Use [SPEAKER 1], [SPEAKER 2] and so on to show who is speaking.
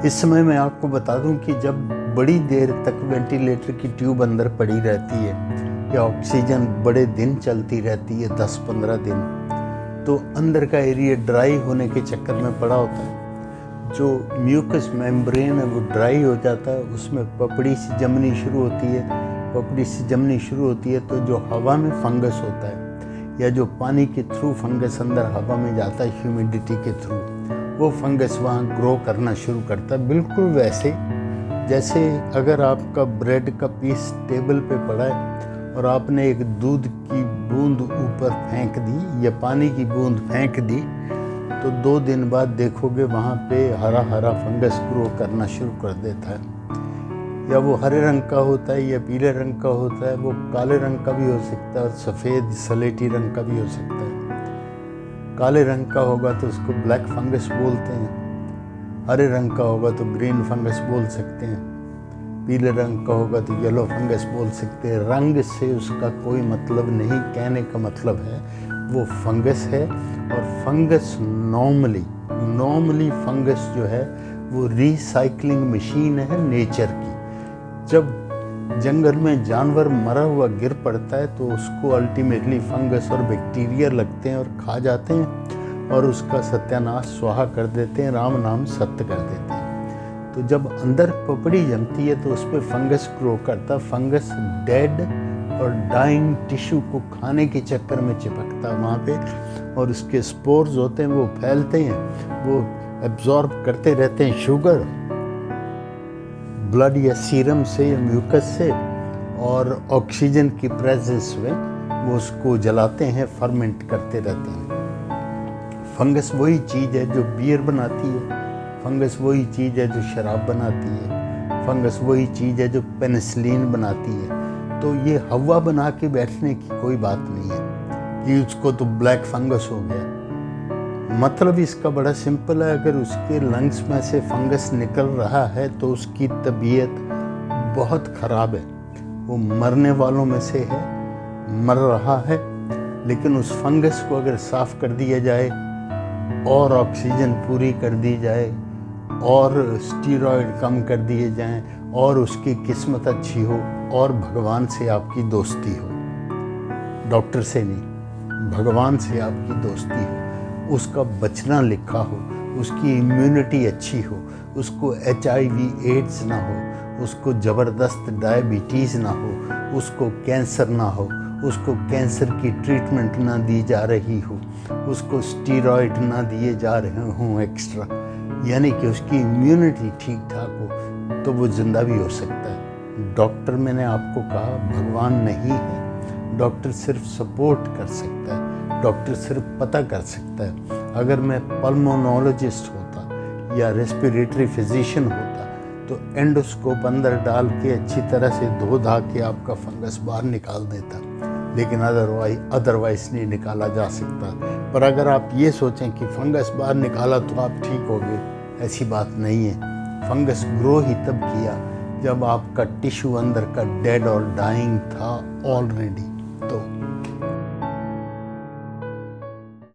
[SPEAKER 1] इस समय मैं आपको बता दूं कि जब बड़ी देर तक वेंटिलेटर की ट्यूब अंदर पड़ी रहती है या ऑक्सीजन बड़े दिन चलती रहती है 10-15 दिन, तो अंदर का एरिया ड्राई होने के चक्कर में पड़ा होता है। जो म्यूकस मेम्ब्रेन है वो ड्राई हो जाता है, उसमें पपड़ी सी जमनी शुरू होती है। पपड़ी सी जमनी शुरू होती है तो जो हवा में फंगस होता है या जो पानी के थ्रू फंगस अंदर हवा में जाता है ह्यूमिडिटी के थ्रू, वो फंगस वहाँ ग्रो करना शुरू करता है। बिल्कुल वैसे जैसे अगर आपका ब्रेड का पीस टेबल पे पड़ा है और आपने एक दूध की बूंद ऊपर फेंक दी या पानी की बूंद फेंक दी, तो 2 दिन बाद देखोगे वहाँ पे हरा हरा फंगस ग्रो करना शुरू कर देता है। या वो हरे रंग का होता है या पीले रंग का होता है, वो काले रंग का भी हो सकता है और सफ़ेद सलेटी रंग का भी हो सकता है। काले रंग का होगा तो उसको ब्लैक फंगस बोलते हैं, हरे रंग का होगा तो ग्रीन फंगस बोल सकते हैं, पीले रंग का होगा तो येलो फंगस बोल सकते हैं। रंग से उसका कोई मतलब नहीं, कहने का मतलब है वो फंगस है। और फंगस नॉर्मली फंगस जो है वो रिसाइकलिंग मशीन है नेचर की। जब जंगल में जानवर मरा हुआ गिर पड़ता है तो उसको अल्टीमेटली फंगस और बैक्टीरिया लगते हैं और खा जाते हैं और उसका सत्यानाश स्वाहा कर देते हैं, राम नाम सत्य कर देते हैं। तो जब अंदर पपड़ी जमती है तो उस पर फंगस ग्रो करता। फंगस डेड और डाइंग टिश्यू को खाने के चक्कर में चिपकता है वहाँ पे, और उसके स्पोर्स होते हैं वो फैलते हैं, वो एब्जॉर्ब करते रहते हैं शुगर ब्लड या सीरम से या म्यूकस से, और ऑक्सीजन की प्रेजेंस में वो उसको जलाते हैं, फर्मेंट करते रहते हैं। फंगस वही चीज़ है जो बियर बनाती है, फंगस वही चीज़ है जो शराब बनाती है, फंगस वही चीज़ है जो पेनिसिलिन बनाती है। तो ये हवा बना के बैठने की कोई बात नहीं है कि उसको तो ब्लैक फंगस हो गया। मतलब इसका बड़ा सिंपल है, अगर उसके लंग्स में से फंगस निकल रहा है तो उसकी तबीयत बहुत ख़राब है, वो मरने वालों में से है, मर रहा है। लेकिन उस फंगस को अगर साफ़ कर दिया जाए और ऑक्सीजन पूरी कर दी जाए और स्टीरॉयड कम कर दिए जाएं और उसकी किस्मत अच्छी हो और भगवान से आपकी दोस्ती हो, डॉक्टर से नहीं, भगवान से आपकी दोस्ती हो, उसका बचना लिखा हो, उसकी इम्यूनिटी अच्छी हो, उसको HIV एड्स ना हो, उसको ज़बरदस्त डायबिटीज़ ना हो, उसको कैंसर ना हो, उसको कैंसर की ट्रीटमेंट ना दी जा रही हो, उसको स्टीरॉयड ना दिए जा रहे हों एक्स्ट्रा, यानी कि उसकी इम्यूनिटी ठीक ठाक हो, तो वो ज़िंदा भी हो सकता है। डॉक्टर, मैंने आपको कहा, भगवान नहीं है। डॉक्टर सिर्फ सपोर्ट कर सकता है, डॉक्टर सिर्फ पता कर सकता है। अगर मैं पल्मोनोलॉजिस्ट होता या रेस्पिरेटरी फिजिशियन होता तो एंडोस्कोप अंदर डाल के अच्छी तरह से धो धा के आपका फंगस बाहर निकाल देता, लेकिन अदरवाइज नहीं निकाला जा सकता। पर अगर आप ये सोचें कि फंगस बाहर निकाला तो आप ठीक हो गए, ऐसी बात नहीं है। फंगस ग्रो ही तब किया जब आपका टिश्यू अंदर का डेड और डाइंग था ऑलरेडी।